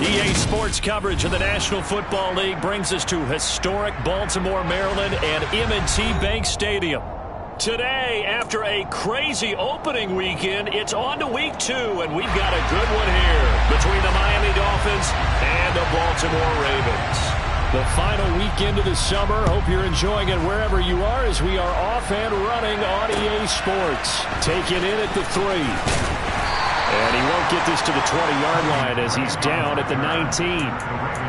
EA Sports coverage of the National Football League brings us to historic Baltimore, Maryland and M&T Bank Stadium. Today, after a crazy opening weekend, it's on to week 2, and we've got a good one here between the Miami Dolphins and the Baltimore Ravens. The final weekend of the summer. Hope you're enjoying it wherever you are as we are off and running on EA Sports. Taking in at the 3. And he won't get this to the 20-yard line as he's down at the 19.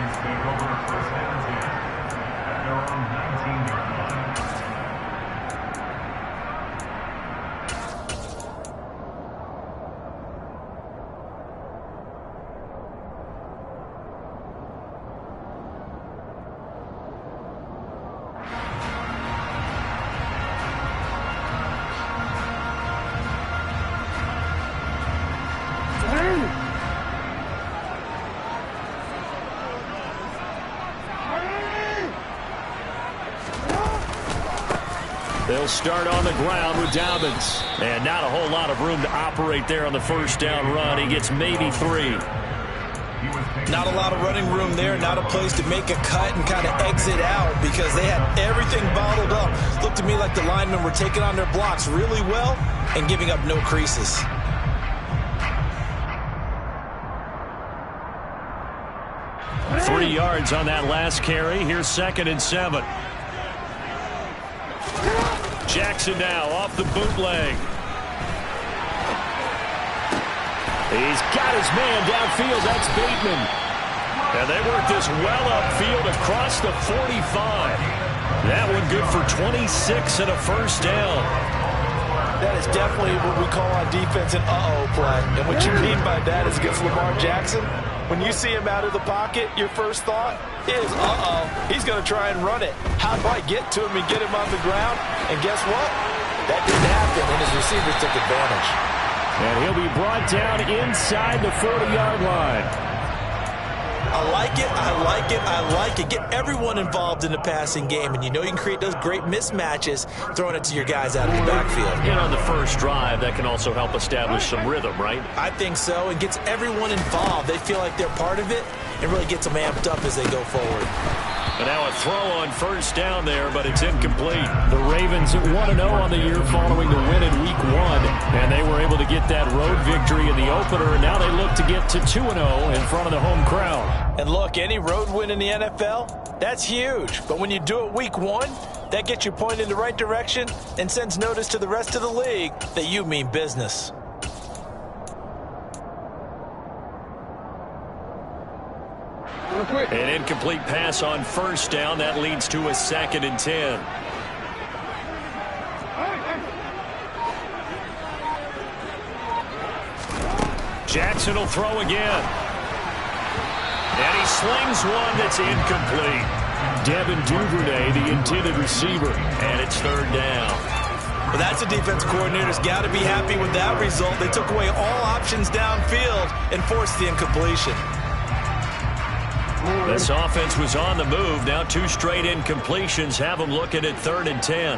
They'll start on the ground with Dobbins. And not a whole lot of room to operate there on the first down run. He gets maybe 3. Not a lot of running room there. Not a place to make a cut and kind of exit out because they had everything bottled up. Looked to me like the linemen were taking on their blocks really well and giving up no creases. Three yards on that last carry. Here's 2nd and 7. Jackson now off the bootleg. He's got his man downfield. That's Bateman. And they work this well upfield across the 45. That one good for 26 and a first down. That is definitely what we call on defense an uh-oh play. And what you mean by that is against Lamar Jackson, when you see him out of the pocket, your first thought is, uh-oh, he's going to try and run it. How do I get to him and get him on the ground? And guess what? That didn't happen, and his receivers took advantage. And he'll be brought down inside the 40-yard line. I like it, I like it, I like it. Get everyone involved in the passing game, and you know you can create those great mismatches throwing it to your guys out of the backfield. And on the first drive, that can also help establish some rhythm, right? I think so. It gets everyone involved. They feel like they're part of it and really gets them amped up as they go forward. And now a throw on first down there, but it's incomplete. The Ravens 1-0 on the year following the win in Week 1, and they were able to get that road victory in the opener, and now they look to get to 2-0 in front of the home crowd. And look, any road win in the NFL, that's huge. But when you do it Week 1, that gets you pointed in the right direction and sends notice to the rest of the league that you mean business. An incomplete pass on first down. That leads to a 2nd and 10. Jackson will throw again. And he slings one that's incomplete. Devin Duvernay, the intended receiver. And it's 3rd down. Well, that's a defense coordinator's got to be happy with that result. They took away all options downfield and forced the incompletion. This offense was on the move. Now 2 straight incompletions have them looking at 3rd and 10.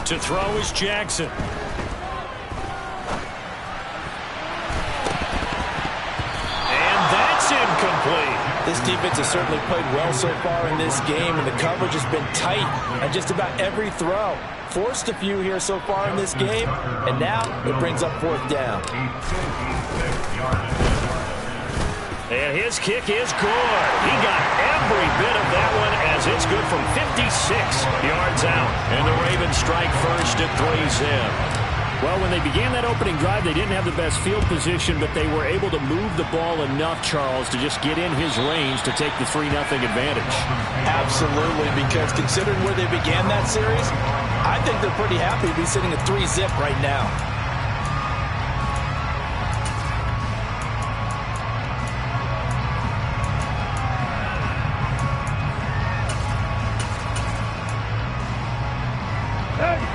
To throw is Jackson. And that's incomplete. This defense has certainly played well so far in this game, and the coverage has been tight on just about every throw. Forced a few here so far in this game, and now it brings up 4th down. And his kick is good. He got every bit of that one as it's good from 56 yards out. And the Ravens strike first at 3's in. Well, when they began that opening drive, they didn't have the best field position, but they were able to move the ball enough, Charles, to just get in his range to take the 3-0 advantage. Absolutely, because considering where they began that series, I think they're pretty happy to be sitting at 3-zip right now.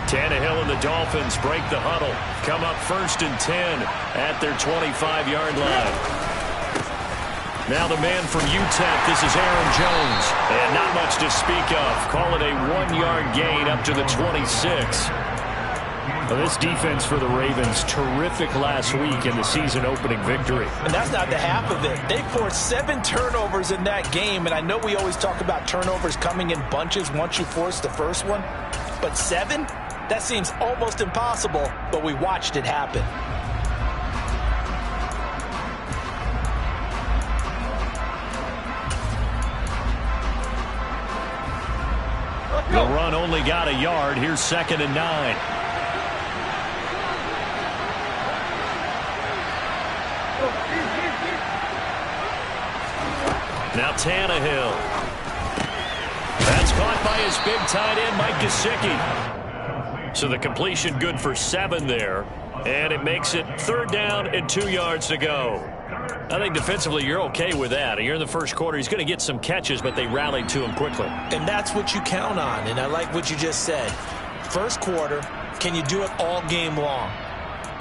Tannehill and the Dolphins break the huddle. Come up 1st and 10 at their 25-yard line. Now the man from UTEP, this is Aaron Jones. And not much to speak of. Call it a 1-yard gain up to the 26. Well, this defense for the Ravens, terrific last week in the season-opening victory. And that's not the half of it. They forced 7 turnovers in that game, and I know we always talk about turnovers coming in bunches once you force the first one, but 7? That seems almost impossible, but we watched it happen. The run only got a yard. Here's 2nd and 9. Now Tannehill. That's caught by his big tight end, Mike Gesicki. So the completion good for 7 there. And it makes it 3rd down and 2 yards to go. I think defensively you're okay with that. You're in the first quarter. He's going to get some catches, but they rallied to him quickly. And that's what you count on. And I like what you just said. First quarter, can you do it all game long?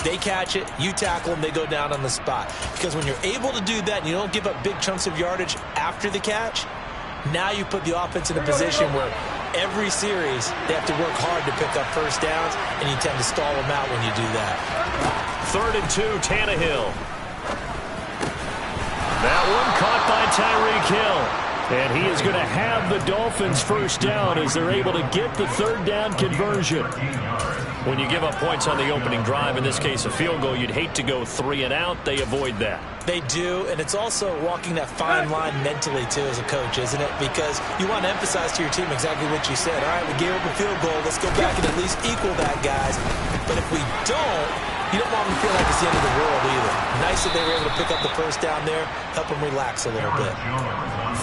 They catch it, you tackle them, they go down on the spot. Because when you're able to do that and you don't give up big chunks of yardage after the catch, now you put the offense in a position where every series they have to work hard to pick up first downs, and you tend to stall them out when you do that. 3rd and 2, Tannehill. That one caught by Tyreek Hill. And he is going to have the Dolphins first down as they're able to get the 3rd down conversion. When you give up points on the opening drive, in this case a field goal, you'd hate to go 3 and out. They avoid that. They do, and it's also walking that fine line mentally, too, as a coach, isn't it? Because you want to emphasize to your team exactly what you said. All right, we gave up a field goal. Let's go back and at least equal that, guys. But if we don't, you don't want them to feel like it's the end of the world either. Nice that they were able to pick up the first down there, help them relax a little bit.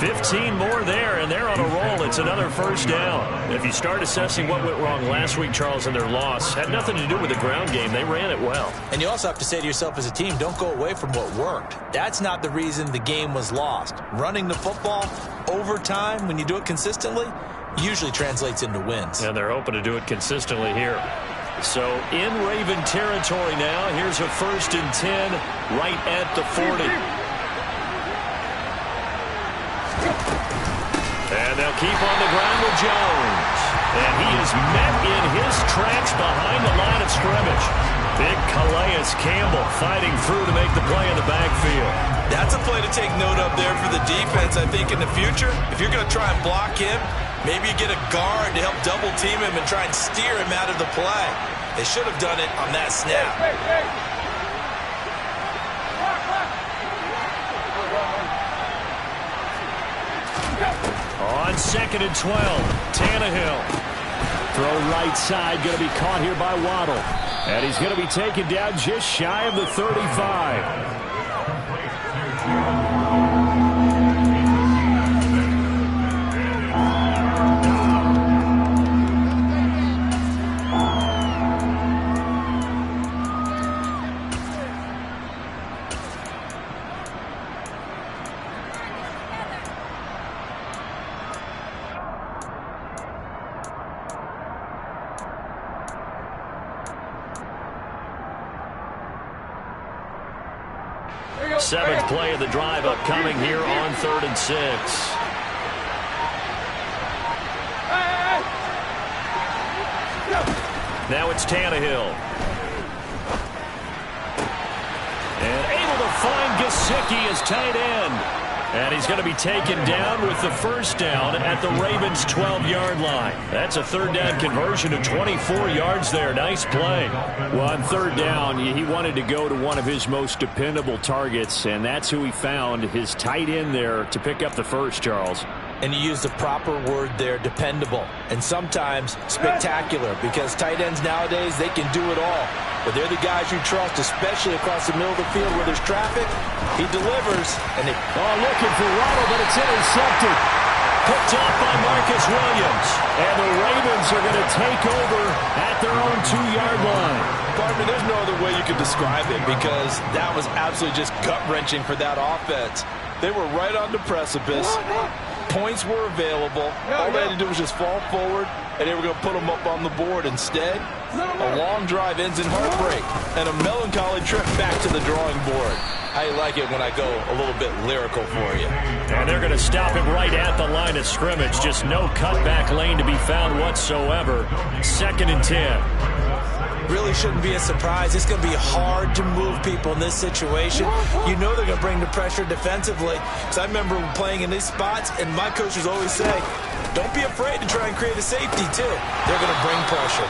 15 more there, and they're on a roll. It's another first down. If you start assessing what went wrong last week, Charles, in their loss, had nothing to do with the ground game. They ran it well. And you also have to say to yourself as a team, don't go away from what worked. That's not the reason the game was lost. Running the football over time, when you do it consistently, usually translates into wins. And they're hoping to do it consistently here. So in Raven territory now, here's a 1st and 10 right at the 40. And they'll keep on the ground with Jones. And he is met in his tracks behind the line of scrimmage. Big Calais Campbell fighting through to make the play in the backfield. That's a play to take note of there for the defense, I think, in the future. If you're going to try and block him, maybe you get a guard to help double team him and try and steer him out of the play. They should have done it on that snap. On 2nd and 12, Tannehill. Throw right side, going to be caught here by Waddle. And he's going to be taken down just shy of the 35. Seventh play of the drive upcoming here on 3rd and 6. Now it's Tannehill. And able to find Gesicki as tight end. And he's going to be taken down with the first down at the Ravens' 12-yard line. That's a 3rd down conversion of 24 yards there. Nice play. Well, on 3rd down, he wanted to go to one of his most dependable targets, and that's who he found, his tight end there, to pick up the first, Charles. And you use the proper word there, dependable, and sometimes spectacular, because tight ends nowadays, they can do it all. But they're the guys you trust, especially across the middle of the field where there's traffic. He delivers, and they looking for Waddle, but it's intercepted. Picked off by Marcus Williams. And the Ravens are going to take over at their own 2-yard line. Pardon me, there's no other way you could describe it, because that was absolutely just gut-wrenching for that offense. They were right on the precipice. Points were available. All they had to do was just fall forward, and they were going to put them up on the board. Instead, a long drive ends in heartbreak and a melancholy trip back to the drawing board. I like it when I go a little bit lyrical for you. And they're going to stop him right at the line of scrimmage. Just no cutback lane to be found whatsoever. 2nd and 10. really shouldn't be a surprise. It's going to be hard to move people in this situation. You know they're going to bring the pressure defensively. Because I remember playing in these spots, and my coaches always say, don't be afraid to try and create a safety, too. They're going to bring pressure.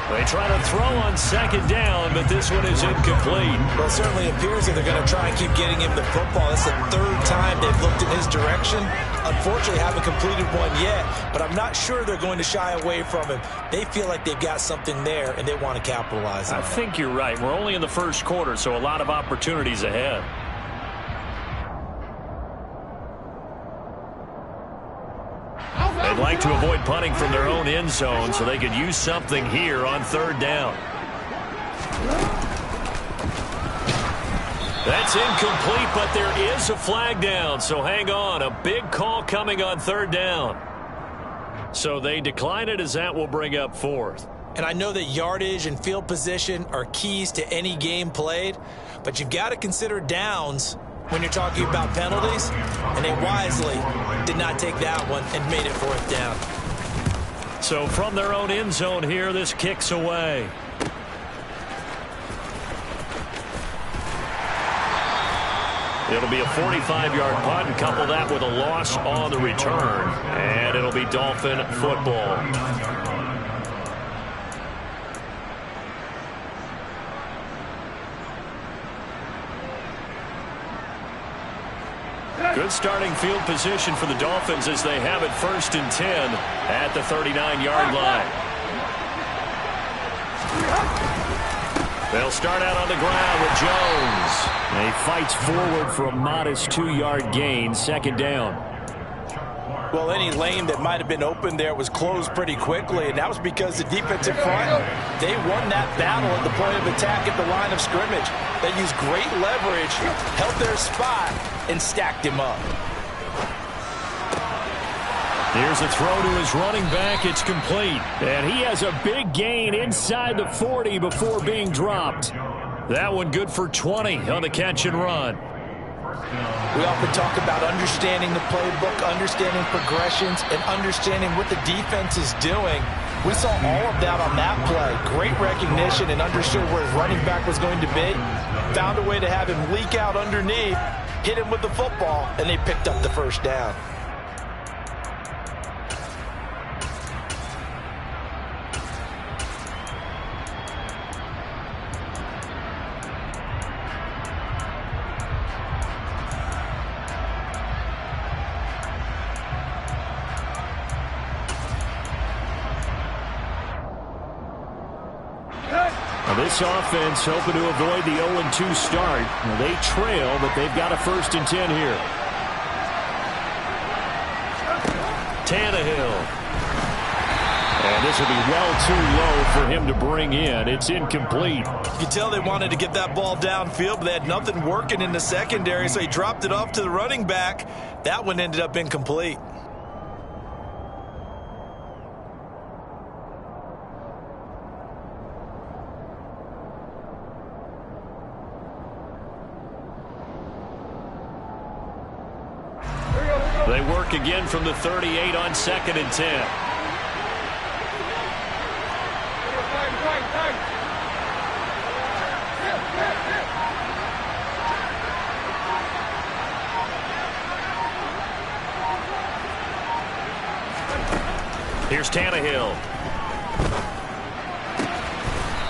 They try to throw on second down, but this one is incomplete. Well, it certainly appears that they're going to try and keep getting him the football. That's the third time they've looked in his direction. Unfortunately, haven't completed one yet, but I'm not sure they're going to shy away from him. They feel like they've got something there, and they want to capitalize on it. I think you're right. We're only in the first quarter, so a lot of opportunities ahead. They'd like to avoid punting from their own end zone so they could use something here on third down. That's incomplete, but there is a flag down, so hang on. A big call coming on third down. So they decline it, as that will bring up fourth. And I know that yardage and field position are keys to any game played, but you've got to consider downs when you're talking about penalties, and they wisely did not take that one and made it fourth down. So from their own end zone here, this kicks away. It'll be a 45-yard punt, and couple that with a loss on the return, and it'll be Dolphin football. Good starting field position for the Dolphins as they have it 1st and 10 at the 39-yard line. They'll start out on the ground with Jones. And he fights forward for a modest 2-yard gain, second down. Well, any lane that might have been open there was closed pretty quickly, and that was because the defensive front, they won that battle at the point of attack at the line of scrimmage. They used great leverage, held their spot, and stacked him up. Here's a throw to his running back. It's complete. And he has a big gain inside the 40 before being dropped. That one good for 20 on the catch and run. We often talk about understanding the playbook, understanding progressions, and understanding what the defense is doing. We saw all of that on that play. Great recognition and understood where his running back was going to be. Found a way to have him leak out underneath, hit him with the football, and they picked up the first down. This offense hoping to avoid the 0-2 start. They trail, but they've got a 1st and 10 here. Tannehill. And this will be well too low for him to bring in. It's incomplete. You can tell they wanted to get that ball downfield, but they had nothing working in the secondary, so he dropped it off to the running back. That one ended up incomplete. They work again from the 38 on 2nd and 10. Here's Tannehill.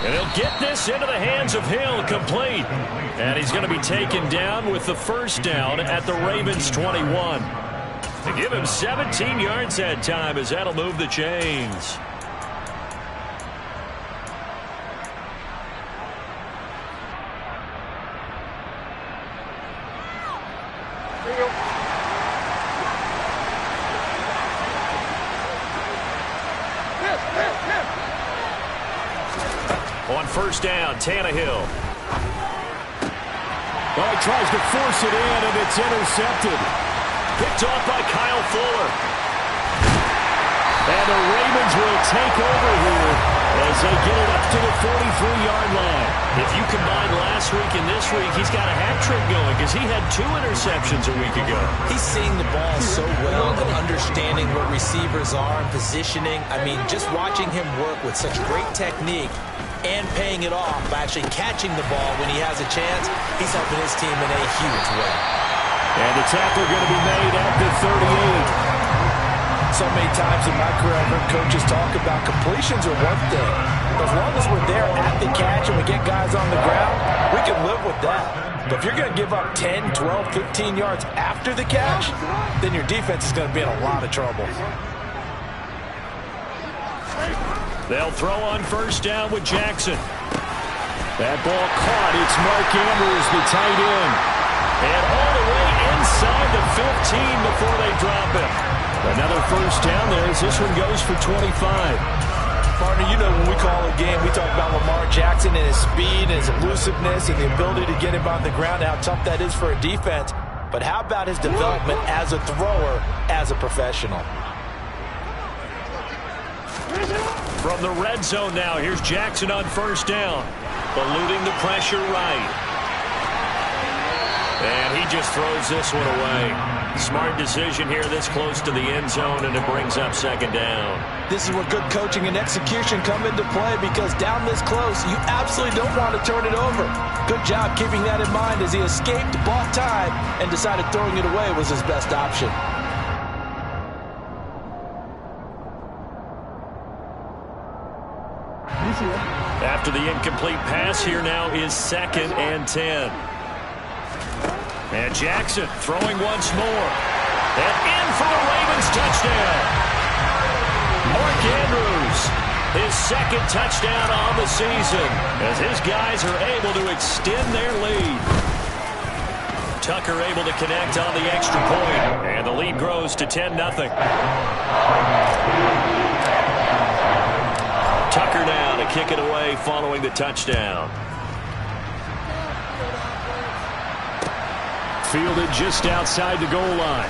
And he'll get this into the hands of Hill, complete. And he's going to be taken down with the first down at the Ravens 21. To give him 17 yards that time, as that'll move the chains. On first down, Tannehill. Oh, he tries to force it in, and it's intercepted. Picked off by Kyle Fuller. And the Ravens will take over here as they get it up to the 43-yard line. If you combine last week and this week, he's got a hat trick going because he had 2 interceptions a week ago. He's seeing the ball so well and understanding what receivers are and positioning. I mean, just watching him work with such great technique and paying it off by actually catching the ball when he has a chance. He's helping his team in a huge way. And the tackle going to be made at the 38. So many times in my career, I've heard coaches talk about completions are one thing. As long as we're there at the catch and we get guys on the ground, we can live with that. But if you're going to give up 10, 12, 15 yards after the catch, then your defense is going to be in a lot of trouble. They'll throw on first down with Jackson. That ball caught. It's Mark Andrews, the tight end. And all the way inside the 15 before they drop him. Another first down there as this one goes for 25. Partner, you know when we call a game, we talk about Lamar Jackson and his speed and his elusiveness and the ability to get him on the ground, how tough that is for a defense. But how about his development as a thrower, as a professional? From the red zone now, here's Jackson on first down. Eluding the pressure right. And he just throws this one away. Smart decision here this close to the end zone, and it brings up second down. This is where good coaching and execution come into play, because down this close, you absolutely don't want to turn it over. Good job keeping that in mind as he escaped, bought time, and decided throwing it away was his best option. After the incomplete pass, here now is 2nd and 10. And Jackson throwing once more. And in for the Ravens touchdown. Mark Andrews, his 2nd touchdown on the season, as his guys are able to extend their lead. Tucker able to connect on the extra point, and the lead grows to 10-0. Tucker now to kick it away following the touchdown. Fielded just outside the goal line.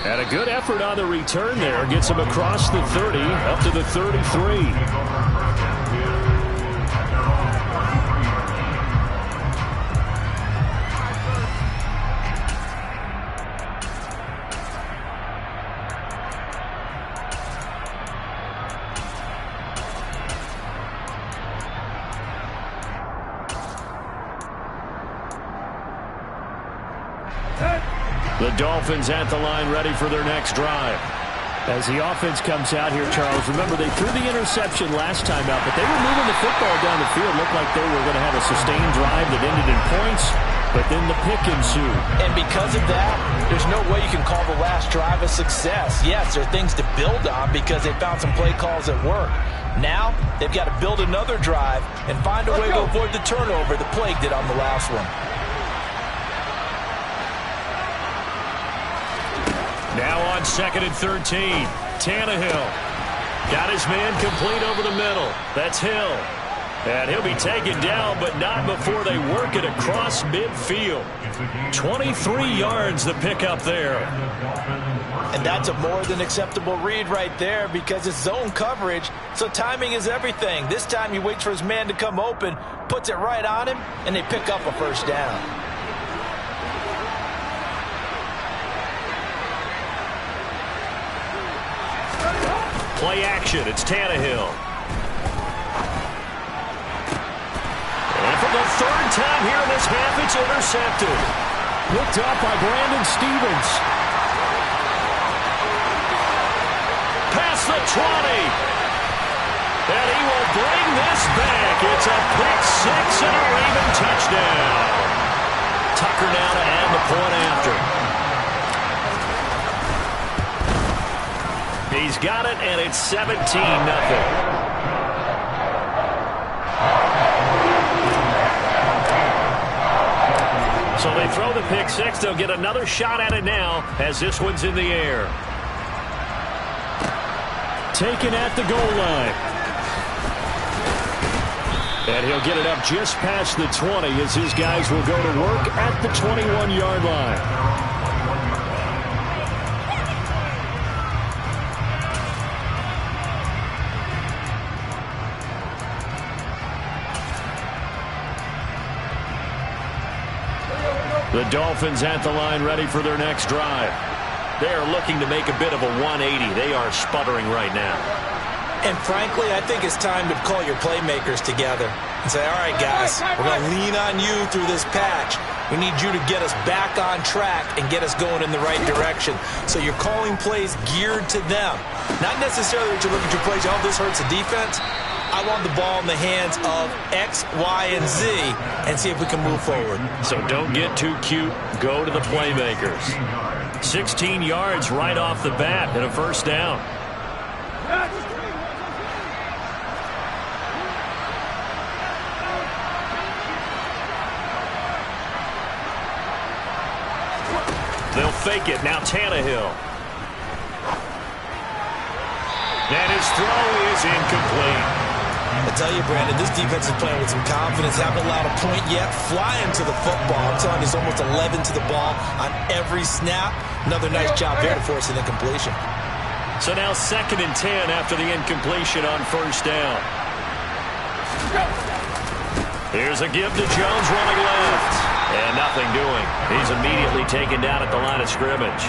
And a good effort on the return there. Gets him across the 30, up to the 33. The Dolphins at the line, ready for their next drive. As the offense comes out here, Charles, remember they threw the interception last time out, but they were moving the football down the field. Looked like they were going to have a sustained drive that ended in points, but then the pick ensued. And because of that, there's no way you can call the last drive a success. Yes, there are things to build on because they found some play calls that work. Now, they've got to build another drive and find a way to avoid the turnover that plagued it on the last one. Now on 2nd and 13, Tannehill got his man complete over the middle. That's Hill. And he'll be taken down, but not before they work it across midfield. 23 yards the pickup there. And that's a more than acceptable read right there because it's zone coverage, so timing is everything. This time he waits for his man to come open, puts it right on him, and they pick up a first down. Play action, it's Tannehill. And for the 3rd time here in this half, it's intercepted. Picked up by Brandon Stevens. Past the 20. And he will bring this back. It's a pick 6 and a Raven touchdown. Tucker now to add the point after. He's got it, and it's 17-0. So they throw the pick 6. They'll get another shot at it now as this one's in the air. Taken at the goal line. And he'll get it up just past the 20 as his guys will go to work at the 21-yard line. The Dolphins at the line, ready for their next drive. They are looking to make a bit of a 180. They are sputtering right now. And frankly, I think it's time to call your playmakers together and say, all right, guys, we're going to lean on you through this patch. We need you to get us back on track and get us going in the right direction. So you're calling plays geared to them. Not necessarily that you look at your plays, oh, this hurts the defense. I want the ball in the hands of X, Y, and Z and see if we can move forward. So don't get too cute. Go to the playmakers. 16 yards right off the bat and a first down. They'll fake it. Now Tannehill. And his throw is incomplete. I tell you, Brandon, this defense is playing with some confidence. Haven't allowed a point yet. Flying to the football. I'm telling you, there's almost 11 to the ball on every snap. Another nice job there to force an incompletion. So now 2nd and 10 after the incompletion on first down. Here's a give to Jones running left. And nothing doing. He's immediately taken down at the line of scrimmage.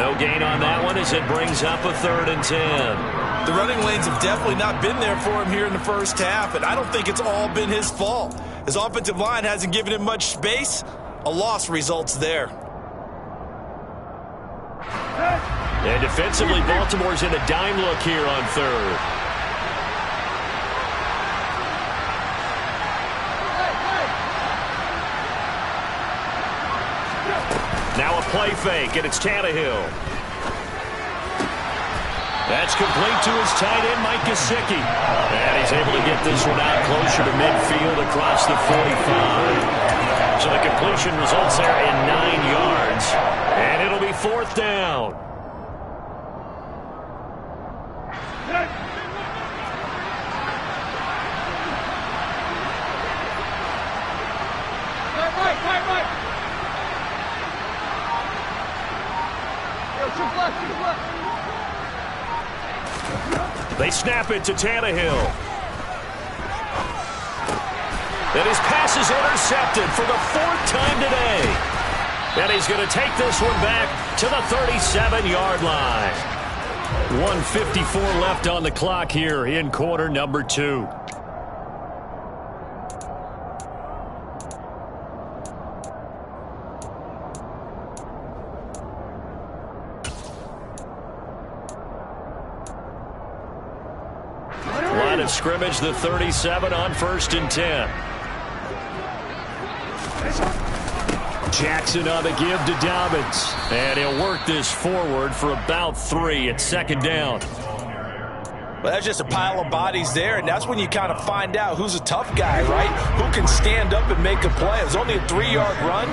No gain on that one as it brings up a 3rd and 10. The running lanes have definitely not been there for him here in the first half, and I don't think it's all been his fault. His offensive line hasn't given him much space. A loss results there. And defensively, Baltimore's in a dime look here on 3rd. Now a play fake, and it's Tannehill. That's complete to his tight end, Mike Gesicki. And he's able to get this one out closer to midfield across the 45. So the completion results there in 9 yards. And it'll be 4th down. They snap it to Tannehill. And his pass is intercepted for the 4th time today. And he's going to take this one back to the 37-yard line. 1:54 left on the clock here in quarter number 2. Line of scrimmage, the 37 on 1st and 10. Jackson on the give to Dobbins. And he'll work this forward for about 3 at 2nd down. Well, that's just a pile of bodies there, and that's when you kind of find out who's a tough guy, right? Who can stand up and make a play. It was only a 3-yard run,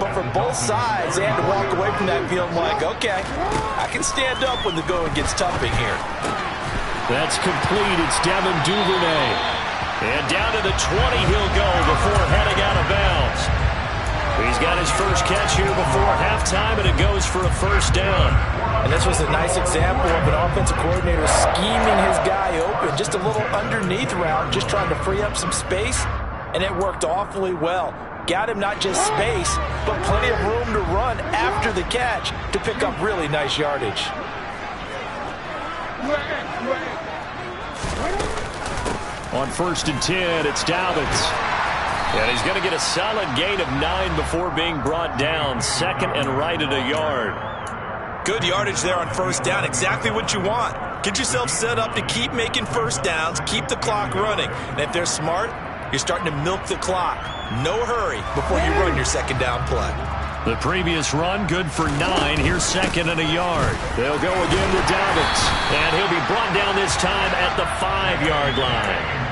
but for both sides, they had to walk away from that feeling like, okay, I can stand up when the going gets tough in here. That's complete. It's Devin Duvernay. And down to the 20 he'll go before heading out of bounds. He's got his first catch here before halftime, and it goes for a first down. And this was a nice example of an offensive coordinator scheming his guy open. Just a little underneath route, just trying to free up some space, and it worked awfully well. Got him not just space, but plenty of room to run after the catch to pick up really nice yardage. On 1st and 10, it's Dobbins. And he's going to get a solid gain of 9 before being brought down. 2nd and right at a yard. Good yardage there on 1st down. Exactly what you want. Get yourself set up to keep making first downs, keep the clock running. And if they're smart, you're starting to milk the clock. No hurry before you run your 2nd down play. The previous run, good for 9. Here's 2nd and a yard. They'll go again to Dobbins. And he'll be brought down this time at the 5-yard line.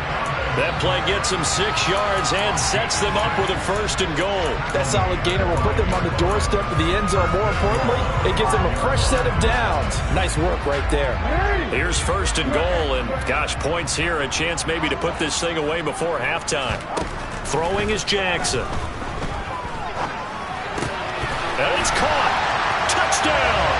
That play gets him 6 yards and sets them up with a 1st and goal. That solid gainer will put them on the doorstep of the end zone. More importantly, it gives them a fresh set of downs. Nice work right there. Here's 1st and goal, and gosh, points here. A chance maybe to put this thing away before halftime. Throwing is Jackson. And it's caught. Touchdown.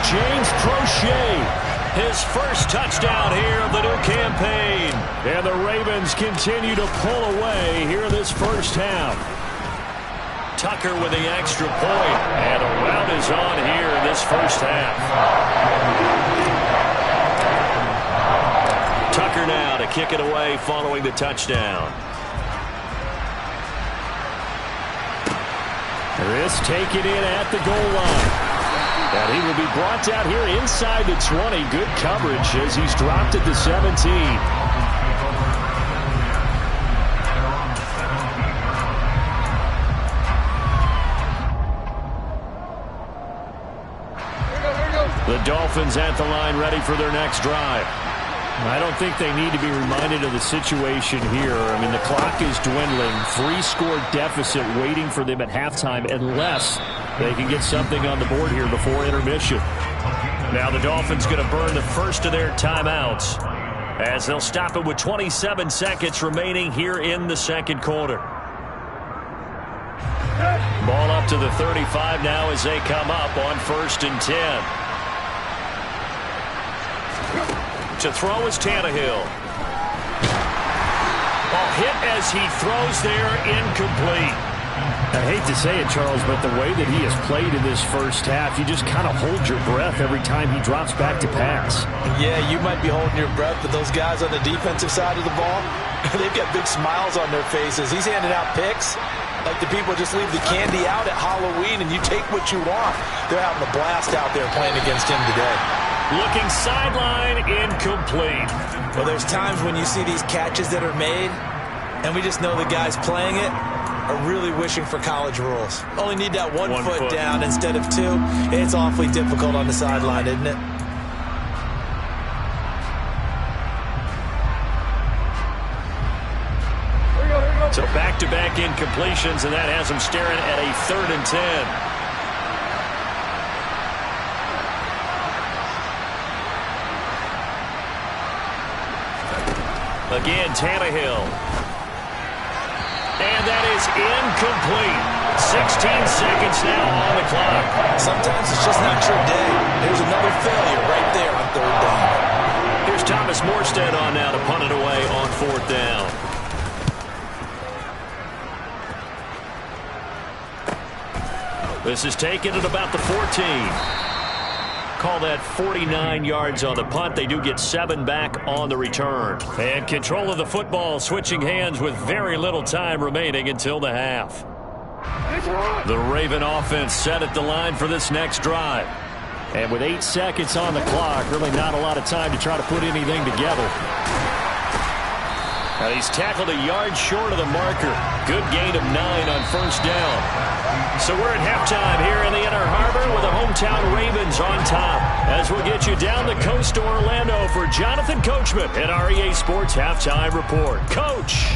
James Prochet. His first touchdown here of the new campaign. And the Ravens continue to pull away here in this first half. Tucker with the extra point. And a rout is on here in this first half. Baker now to kick it away following the touchdown. This taken in at the goal line. And he will be brought down here inside the 20. Good coverage as he's dropped at the 17. The Dolphins at the line ready for their next drive. I don't think they need to be reminded of the situation here. I mean, the clock is dwindling. 3-score deficit waiting for them at halftime unless they can get something on the board here before intermission. Now the Dolphins going to burn the first of their timeouts as they'll stop it with 27 seconds remaining here in the second quarter. Ball up to the 35 now as they come up on 1st and 10. To throw is Tannehill. Ball hit as he throws there, incomplete. I hate to say it, Charles, but the way that he has played in this first half, you just kind of hold your breath every time he drops back to pass. Yeah, you might be holding your breath, but those guys on the defensive side of the ball, they've got big smiles on their faces. He's handing out picks like the people just leave the candy out at Halloween and you take what you want. They're having a blast out there playing against him today. Looking sideline, incomplete. Well, there's times when you see these catches that are made, and we just know the guys playing it are really wishing for college rules. Only need that one foot down instead of 2. It's awfully difficult on the sideline, isn't it? So back-to-back incompletions, and that has them staring at a 3rd and 10. Again, Tannehill. And that is incomplete. 16 seconds now on the clock. Sometimes it's just not your day. There's another failure right there on 3rd down. Here's Thomas Morstead on now to punt it away on 4th down. This is taken at about the 14. Call that 49 yards on the punt. They do get 7 back on the return. And control of the football switching hands with very little time remaining until the half. The Raven offense set at the line for this next drive. And with 8 seconds on the clock, really not a lot of time to try to put anything together. Now he's tackled a yard short of the marker. Good gain of 9 on 1st down. So we're at halftime here in the Inner Harbor with the hometown Ravens on top. As we'll get you down the coast to Orlando for Jonathan Coachman and our EA Sports Halftime Report. Coach!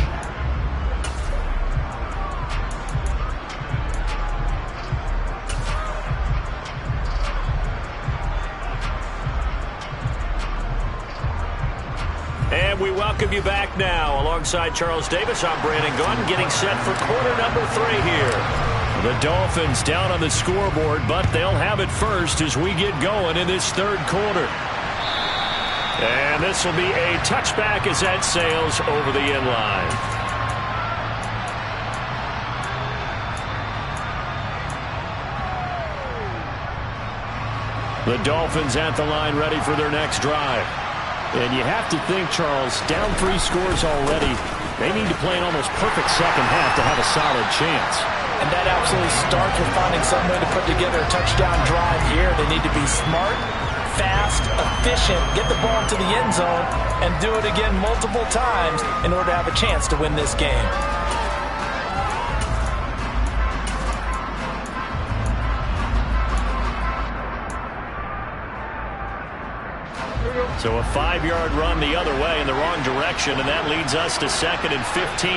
And we welcome you back now. Alongside Charles Davis, I'm Brandon Gordon, getting set for quarter number 3 here. The Dolphins down on the scoreboard, but they'll have it first as we get going in this 3rd quarter. And this will be a touchback as that sails over the end line. The Dolphins at the line ready for their next drive. And you have to think, Charles, down 3 scores already, they need to play an almost perfect second half to have a solid chance. And that absolutely starts with finding some way to put together a touchdown drive here. They need to be smart, fast, efficient, get the ball into the end zone, and do it again multiple times in order to have a chance to win this game. So a 5-yard run the other way in the wrong direction, and that leads us to 2nd and 15.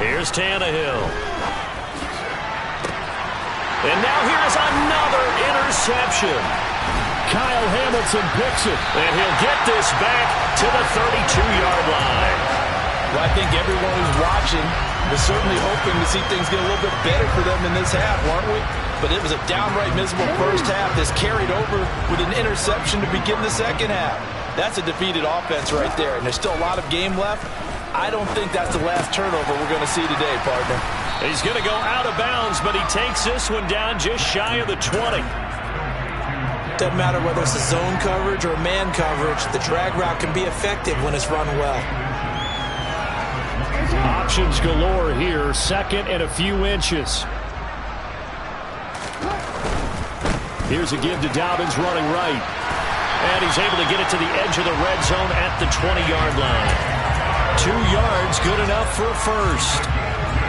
Here's Tannehill. And now here's another interception. Kyle Hamilton picks it. And he'll get this back to the 32-yard line. Well, I think everyone who's watching was certainly hoping to see things get a little bit better for them in this half, weren't we? But it was a downright miserable first half. This carried over with an interception to begin the second half. That's a defeated offense right there, and there's still a lot of game left. I don't think that's the last turnover we're going to see today, partner. He's going to go out of bounds, but he takes this one down just shy of the 20. Doesn't matter whether it's a zone coverage or a man coverage, the drag route can be effective when it's run well. Options galore here, second and a few inches. Here's a give to Dobbins running right. And he's able to get it to the edge of the red zone at the 20-yard line. 2 yards, good enough for a first.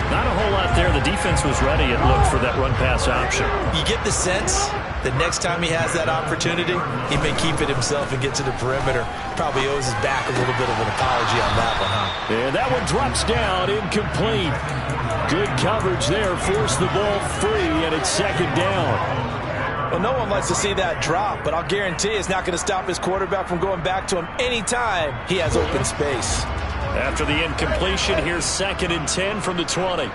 Not a whole lot there. The defense was ready, it looked, for that run-pass option. You get the sense that next time he has that opportunity, he may keep it himself and get to the perimeter. Probably owes his back a little bit of an apology on that one, huh? And that one drops down, incomplete. Good coverage there, forced the ball free, and it's second down. Well, no one likes to see that drop, but I'll guarantee it's not going to stop his quarterback from going back to him anytime he has open space. After the incompletion, here's second and 10 from the 20.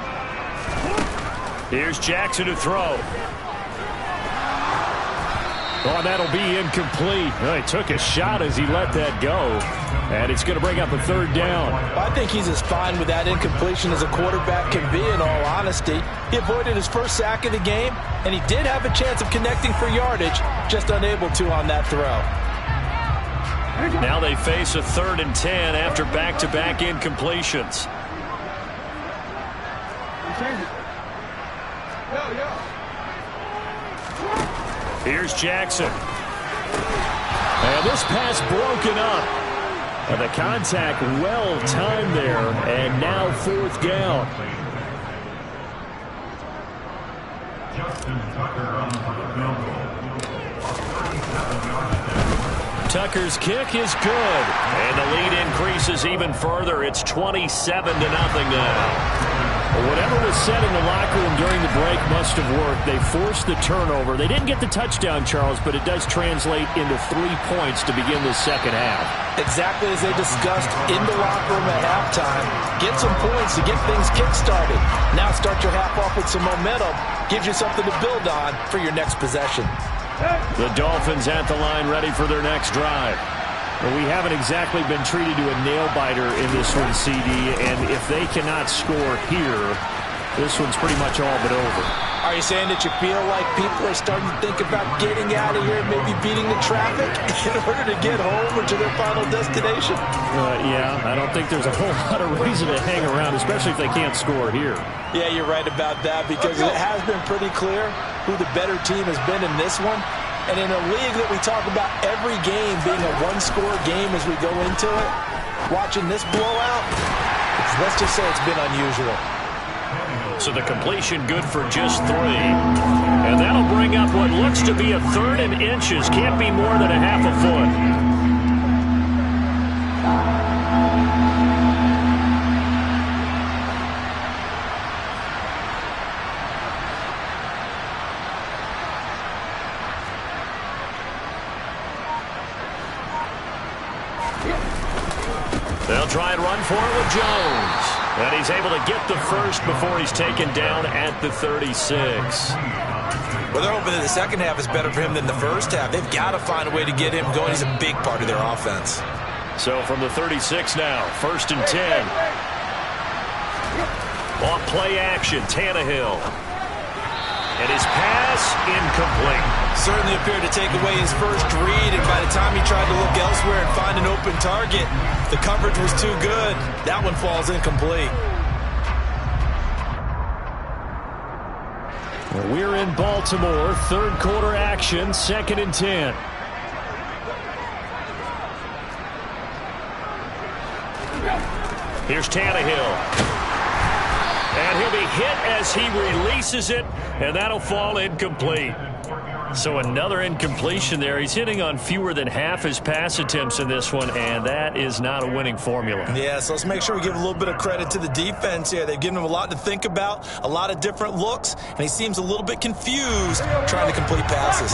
Here's Jackson to throw. Oh, that'll be incomplete. Oh, he took a shot as he let that go. And it's going to bring up a third down. I think he's as fine with that incompletion as a quarterback can be, in all honesty. He avoided his first sack of the game, and he did have a chance of connecting for yardage, just unable to on that throw. Now they face a third and 10 after back-to-back incompletions. Here's Jackson. And this pass broken up. And the contact well timed there. And now fourth down. Tucker's kick is good. And the lead increases even further. It's 27-0 now. Whatever was said in the locker room during the break must have worked. They forced the turnover. They didn't get the touchdown, Charles, but it does translate into 3 points to begin the second half. Exactly as they discussed in the locker room at halftime. Get some points to get things kick-started. Now start your half off with some momentum. Gives you something to build on for your next possession. The Dolphins at the line ready for their next drive. Well, we haven't exactly been treated to a nail-biter in this one, CD, and if they cannot score here, this one's pretty much all but over. Are you saying that you feel like people are starting to think about getting out of here, maybe beating the traffic in order to get home or to their final destination? Yeah, I don't think there's a whole lot of reason to hang around, especially if they can't score here. Yeah, you're right about that, because it has been pretty clear who the better team has been in this one. And in a league that we talk about every game being a one-score game as we go into it, watching this blowout, let's just say it's been unusual. So the completion good for just 3. And that'll bring up what looks to be a third and inches. Can't be more than a half a foot. They'll try and run for it with Jones. And he's able to get the first before he's taken down at the 36. Well, they're hoping that the second half is better for him than the first half. They've got to find a way to get him going. He's a big part of their offense. So from the 36 now, first and 10. Off play action, Tannehill. And his pass incomplete. Certainly appeared to take away his first read, and by the time he tried to look elsewhere and find an open target, the coverage was too good. That one falls incomplete. We're in Baltimore, third quarter action, second and 10. Here's Tannehill. And he'll be hit as he releases it, and that'll fall incomplete. So another incompletion there. He's hitting on fewer than half his pass attempts in this one, and that is not a winning formula. Yeah, so let's make sure we give a little bit of credit to the defense here. They've given him a lot to think about, a lot of different looks, and he seems a little bit confused trying to complete passes.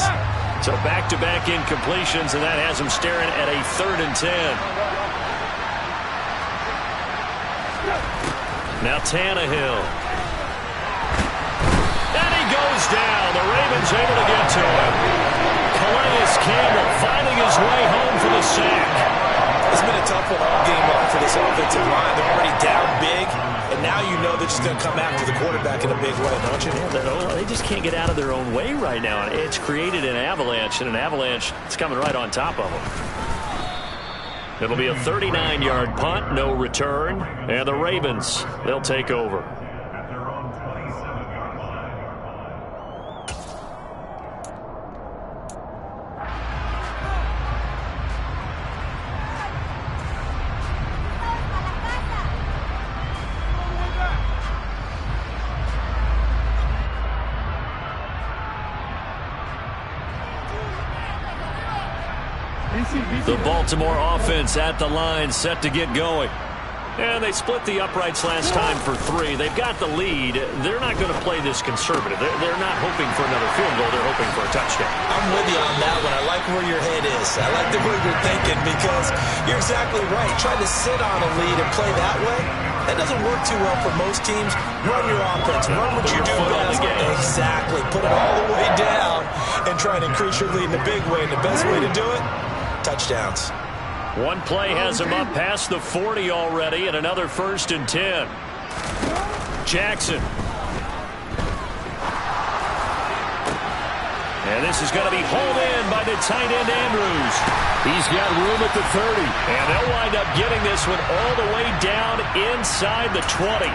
So back-to-back incompletions, and that has him staring at a third and 10. Now Tannehill. And he goes down. The Ravens able to get to him. Calais Campbell finding his way home for the sack. It's been a tough one all game long for this offensive line. They're already down big, and now you know they're just going to come after the quarterback in a big way, don't you? They just can't get out of their own way right now. It's created an avalanche, and an avalanche is coming right on top of them. It'll be a 39-yard punt, no return, and the Ravens, they'll take over. The Baltimore offense at the line, set to get going. And they split the uprights last time for 3. They've got the lead. They're not going to play this conservative. They're not hoping for another field goal. They're hoping for a touchdown. I'm with you on that one. I like where your head is. I like the way you're thinking because you're exactly right. Trying to sit on a lead and play that way, that doesn't work too well for most teams. Run your offense. Run what you do best. Exactly. Put it all the way down and try and increase your lead in a big way. And the best way to do it, touchdowns. One play has him up past the 40 already, and another 1st and 10. Jackson. And this is going to be hauled in by the tight end Andrews. He's got room at the 30. And they'll wind up getting this one all the way down inside the 20.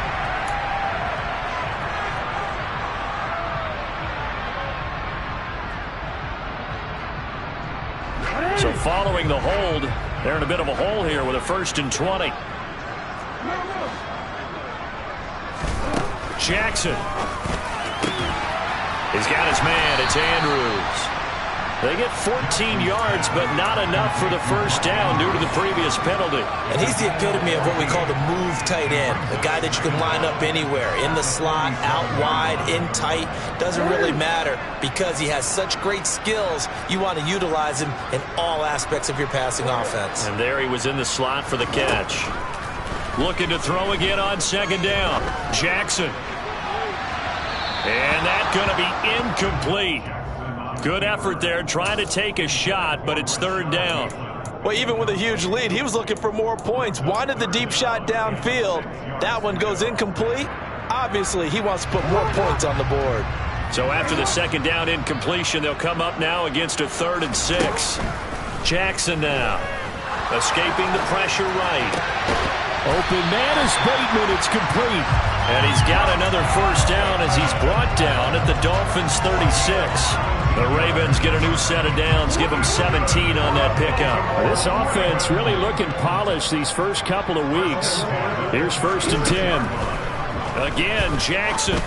So following the hold, they're in a bit of a hole here with a 1st and 20. Jackson. He's got his man. It's Andrews. They get 14 yards, but not enough for the 1st down due to the previous penalty. And he's the epitome of what we call the move tight end. A guy that you can line up anywhere. In the slot, out wide, in tight. Doesn't really matter because he has such great skills. You want to utilize him in all aspects of your passing offense. And there he was in the slot for the catch. Looking to throw again on 2nd down. Jackson. And that's going to be incomplete. Good effort there, trying to take a shot, but it's 3rd down. Well, even with a huge lead, he was looking for more points. Wanted the deep shot downfield. That one goes incomplete. Obviously, he wants to put more points on the board. So after the 2nd down incompletion, they'll come up now against a 3rd and 6. Jackson now, escaping the pressure right. Open man is Bateman. It's complete. And he's got another 1st down as he's brought down at the Dolphins' 36. The Ravens get a new set of downs, give them 17 on that pickup. This offense really looking polished these first couple of weeks. Here's 1st and 10. Again, Jackson.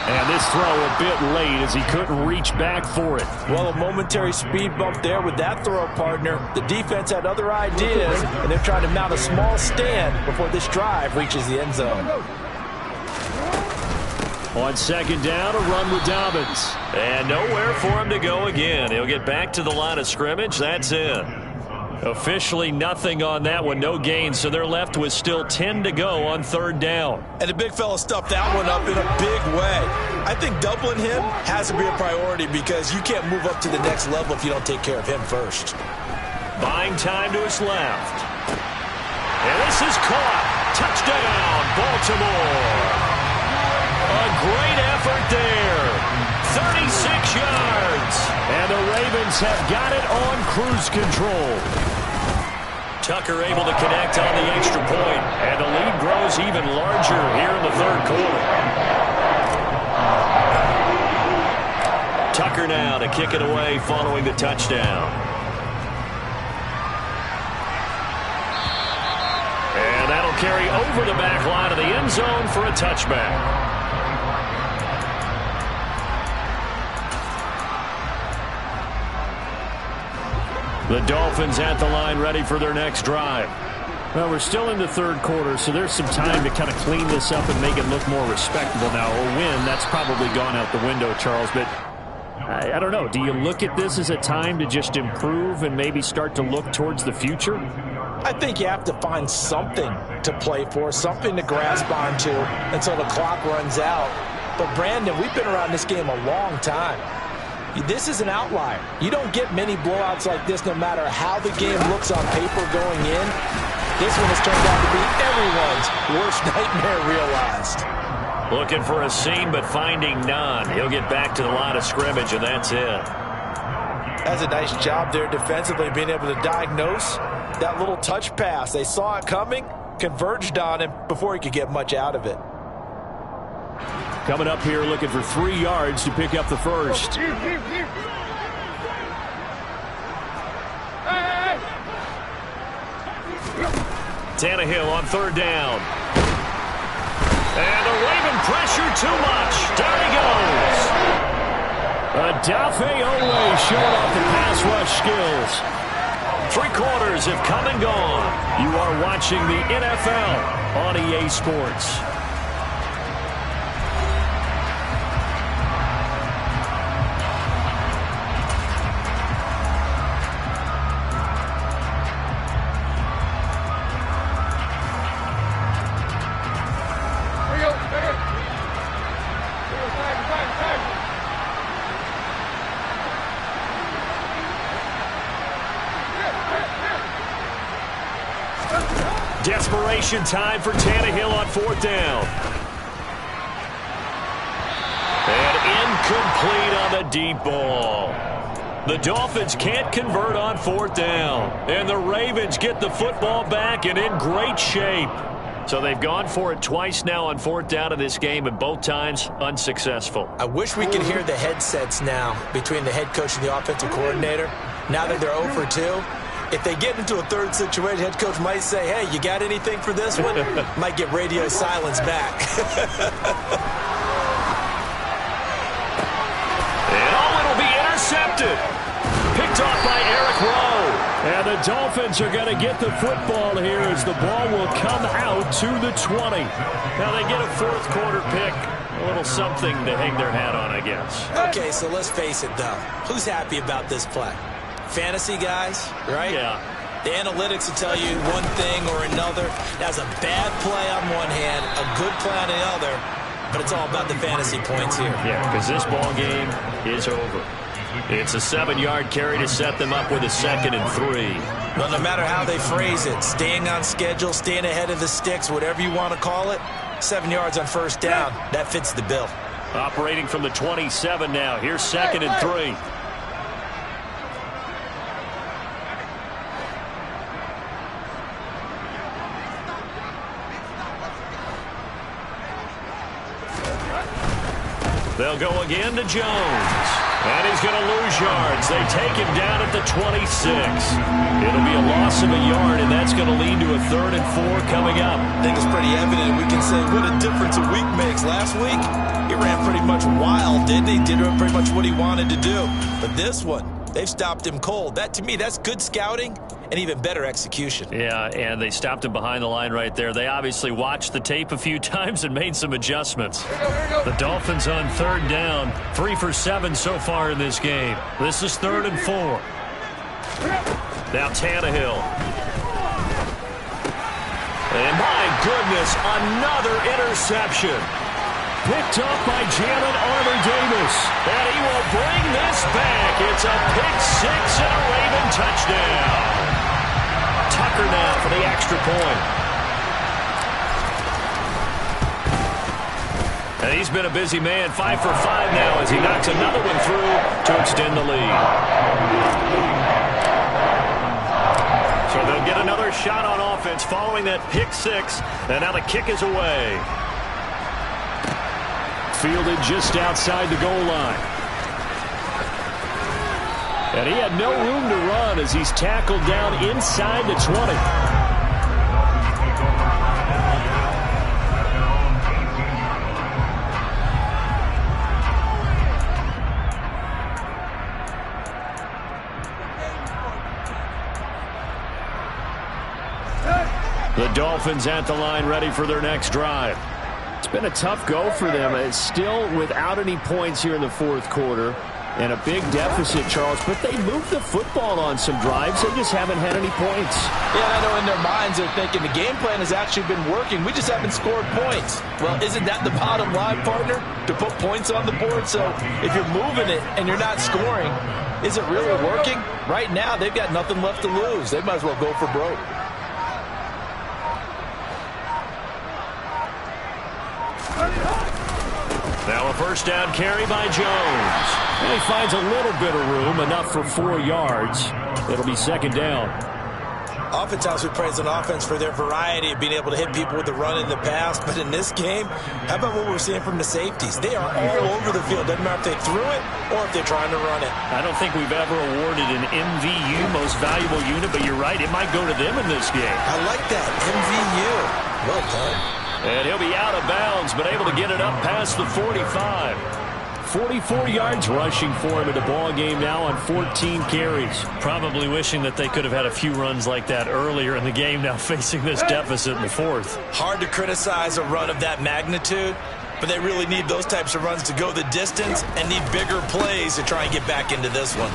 And this throw a bit late as he couldn't reach back for it. Well, a momentary speed bump there with that throw, partner. The defense had other ideas, and they're trying to mount a small stand before this drive reaches the end zone. On 2nd down, a run with Dobbins. And nowhere for him to go again. He'll get back to the line of scrimmage. That's it. Officially nothing on that one. No gain, so they're left with still 10 to go on 3rd down. And the big fella stuffed that one up in a big way. I think doubling him has to be a priority because you can't move up to the next level if you don't take care of him first. Buying time to his left. And this is caught. Touchdown, Baltimore. A great effort there. 36 yards. And the Ravens have got it on cruise control. Tucker able to connect on the extra point. And the lead grows even larger here in the 3rd quarter. Tucker now to kick it away following the touchdown. And that'll carry over the back line of the end zone for a touchback. The Dolphins at the line ready for their next drive. Well, we're still in the 3rd quarter, so there's some time to kind of clean this up and make it look more respectable now. A win, that's probably gone out the window, Charles, but I don't know. Do you look at this as a time to just improve and maybe start to look towards the future? I think you have to find something to play for, something to grasp onto until the clock runs out. But, Brandon, we've been around this game a long time. This is an outlier. You don't get many blowouts like this no matter how the game looks on paper going in. This one has turned out to be everyone's Worst nightmare realized. Looking for a seam, but finding none. He'll get back to the line of scrimmage, and that's it. That's a nice job there defensively, being able to diagnose that little touch pass. They saw it coming, converged on him before he could get much out of it. Coming up here looking for 3 yards to pick up the first. Tannehill on 3rd down. And the Raven pressure too much. Down he goes. Adafe Ole showing off the pass rush skills. 3 quarters have come and gone. You are watching the NFL on EA Sports. Desperation time for Tannehill on 4th down. And incomplete on the deep ball. The Dolphins can't convert on 4th down. And the Ravens get the football back and in great shape. So they've gone for it twice now on 4th down in this game, and both times unsuccessful. I wish we could hear the headsets now between the head coach and the offensive coordinator. Now that they're 0 for 2. If they get into a 3rd situation, head coach might say, hey, you got anything for this one? Might get radio silence back. And it'll be intercepted. Picked off by Eric Rowe. And the Dolphins are going to get the football here as the ball will come out to the 20. Now they get a 4th quarter pick. A little something to hang their hat on, I guess. Okay, so let's face it, though. Who's happy about this play? Fantasy guys, right? Yeah. The analytics will tell you one thing or another. That's a bad play on one hand, a good play on the other, but it's all about the fantasy points here. Yeah, because this ball game is over. It's a 7-yard carry to set them up with a 2nd and 3. Well, no matter how they phrase it, staying on schedule, staying ahead of the sticks, whatever you want to call it, 7 yards on 1st down, that fits the bill. Operating from the 27 now. Here's 2nd and 3. They'll go again to Jones. And he's going to lose yards. They take him down at the 26. It'll be a loss of a yard, and that's going to lead to a 3rd and 4 coming up. I think it's pretty evident. We can say what a difference a week makes. Last week, he ran pretty much wild, didn't he? Did pretty much what he wanted to do. But this one, they've stopped him cold. That, to me, that's good scouting and even better execution. Yeah, and they stopped him behind the line right there. They obviously watched the tape a few times and made some adjustments. The Dolphins on 3rd down, 3 for 7 so far in this game. This is 3rd and 4. Now Tannehill. And my goodness, another interception. Picked up by Jalen Armour-Davis. And he will bring this back. It's a pick 6 and a Raven touchdown. Tucker now for the extra point. And he's been a busy man, 5 for 5 now as he knocks another one through to extend the lead. So they'll get another shot on offense following that pick 6, and now the kick is away. Fielded just outside the goal line. And he had no room to run as he's tackled down inside the 20. The Dolphins at the line ready for their next drive. It's been a tough go for them. It's still without any points here in the 4th quarter. And a big deficit, Charles, but they moved the football on some drives. They just haven't had any points. Yeah, I know in their minds they're thinking the game plan has actually been working. We just haven't scored points. Well, isn't that the bottom line, partner? To put points on the board? So if you're moving it and you're not scoring, is it really working? Right now, they've got nothing left to lose. They might as well go for broke. Now a first down carry by Jones. And he finds a little bit of room, enough for 4 yards. It'll be second down. Oftentimes we praise an offense for their variety of being able to hit people with the run in the pass, but in this game, how about what we're seeing from the safeties? They are all over the field. Doesn't matter if they threw it or if they're trying to run it. I don't think we've ever awarded an MVU, most valuable unit, but you're right, it might go to them in this game. I like that, MVU. Well done. And he'll be out of bounds, but able to get it up past the 45. 44 yards rushing for him in the ball game now on 14 carries. Probably wishing that they could have had a few runs like that earlier in the game, now facing this deficit in the fourth. Hard to criticize a run of that magnitude, but they really need those types of runs to go the distance and need bigger plays to try and get back into this one.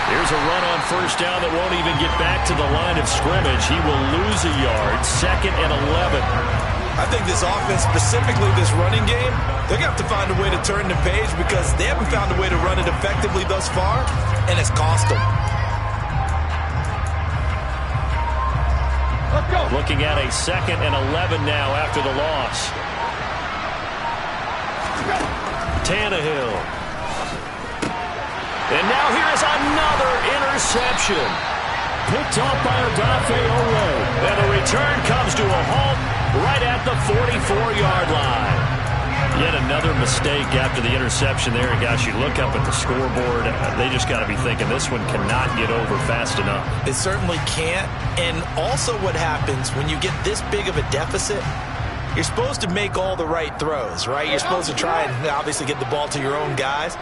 Here's a run on first down that won't even get back to the line of scrimmage. He will lose a yard, 2nd and 11. I think this offense, specifically this running game, they're going to have to find a way to turn the page because they haven't found a way to run it effectively thus far, and it's cost them. Let's go. Looking at a 2nd and 11 now after the loss. Tannehill. And now here is another interception. Picked off by Odafe Oweh. And the return comes to a halt right at the 44-yard line. Yet another mistake after the interception there. And gosh, you look up at the scoreboard, they just got to be thinking this one cannot get over fast enough. It certainly can't. And also what happens when you get this big of a deficit, you're supposed to make all the right throws, right? You're supposed to try and obviously get the ball to your own guys.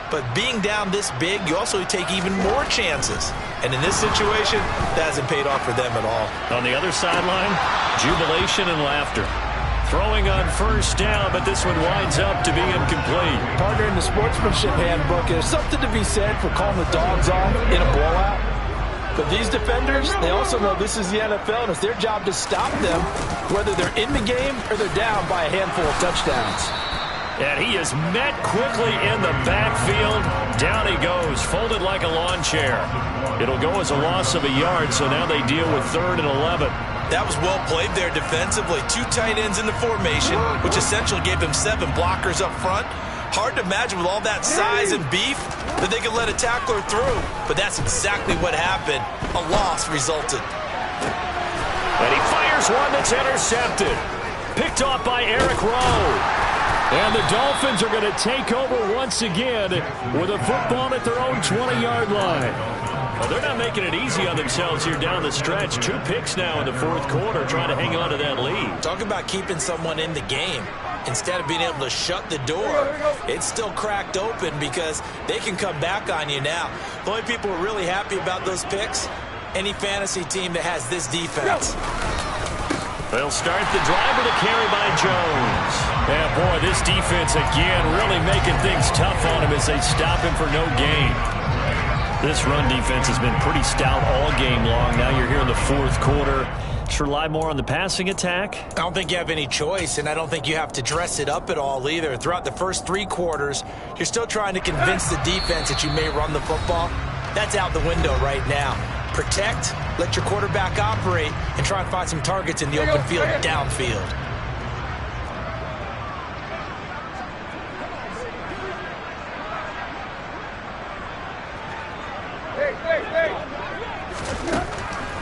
But being down this big, you also take even more chances. And in this situation, that hasn't paid off for them at all. On the other sideline, jubilation and laughter. Throwing on first down, but this one winds up to be incomplete. Partner, in the sportsmanship handbook, there's something to be said for calling the dogs off in a blowout. But these defenders, they also know this is the NFL, and it's their job to stop them, whether they're in the game or they're down by a handful of touchdowns. And he is met quickly in the backfield. Down he goes, folded like a lawn chair. It'll go as a loss of a yard, so now they deal with 3rd and 11. That was well played there defensively. 2 tight ends in the formation, which essentially gave them 7 blockers up front. Hard to imagine with all that size and beef that they could let a tackler through. But that's exactly what happened. A loss resulted. And he fires one that's intercepted. Picked off by Eric Rowe. And the Dolphins are going to take over once again with a football at their own 20-yard line. Well, they're not making it easy on themselves here down the stretch. 2 picks now in the 4th quarter trying to hang on to that lead. Talk about keeping someone in the game. Instead of being able to shut the door, it's still cracked open because they can come back on you now. The only people who are really happy about those picks, any fantasy team that has this defense. They'll start the drive with a carry by Jones. Yeah, boy, this defense again really making things tough on him as they stop him for no gain. This run defense has been pretty stout all game long. Now you're here in the 4th quarter. Should rely more on the passing attack? I don't think you have any choice, and I don't think you have to dress it up at all either. Throughout the first 3 quarters, you're still trying to convince the defense that you may run the football. That's out the window right now. Protect, let your quarterback operate, and try and find some targets in the open field downfield.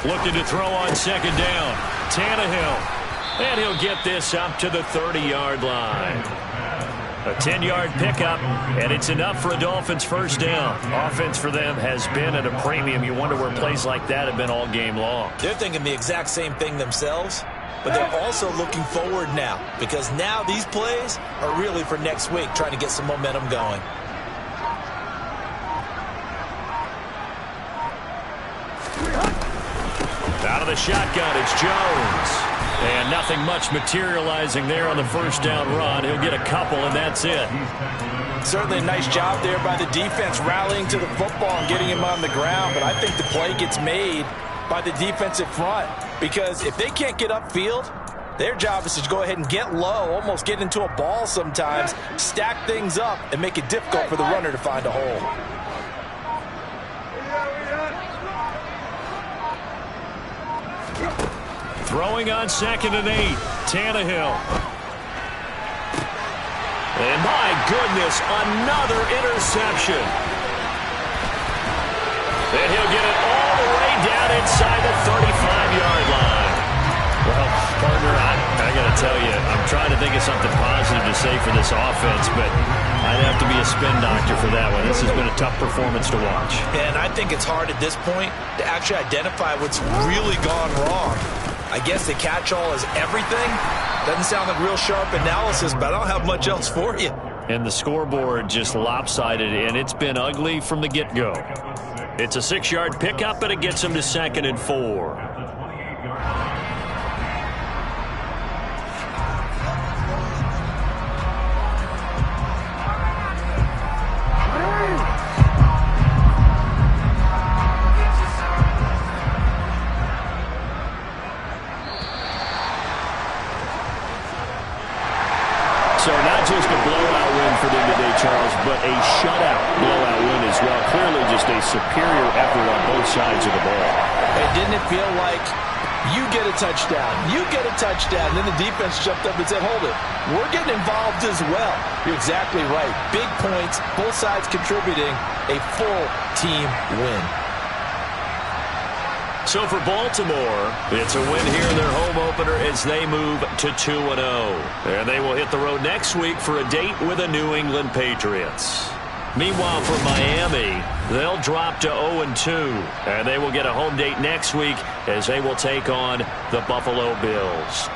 Looking to throw on 2nd down. Tannehill. And he'll get this up to the 30-yard line. A 10-yard pickup, and it's enough for a Dolphins first down. Offense for them has been at a premium. You wonder where plays like that have been all game long. They're thinking the exact same thing themselves, but they're also looking forward now because now these plays are really for next week, trying to get some momentum going. Out of the shotgun, it's Jones. And nothing much materializing there on the first down run. He'll get a couple, and that's it. Certainly a nice job there by the defense rallying to the football and getting him on the ground, but I think the play gets made by the defensive front because if they can't get upfield, their job is to go ahead and get low, almost get into a ball sometimes, stack things up, and make it difficult for the runner to find a hole. Throwing on 2nd and 8. Tannehill. And my goodness, another interception. And he'll get it all the way down inside the 35-yard line. Well, partner, I got to tell you, I'm trying to think of something positive to say for this offense, but I'd have to be a spin doctor for that one. This has been a tough performance to watch. And I think it's hard at this point to actually identify what's really gone wrong. I guess the catch-all is everything. Doesn't sound like real sharp analysis, but I don't have much else for you. And the scoreboard just lopsided, and it's been ugly from the get-go. It's a 6-yard pickup, and it gets him to 2nd and 4. So not just a blowout win for them today, Charles, but a shutout blowout win as well. Clearly just a superior effort on both sides of the ball. Hey, didn't it feel like you get a touchdown, you get a touchdown, then the defense jumped up and said, hold it, we're getting involved as well. You're exactly right. Big points, both sides contributing, a full team win. So for Baltimore, it's a win here in their home opener as they move to 2-0. And they will hit the road next week for a date with the New England Patriots. Meanwhile, for Miami, they'll drop to 0-2. And they will get a home date next week as they will take on the Buffalo Bills.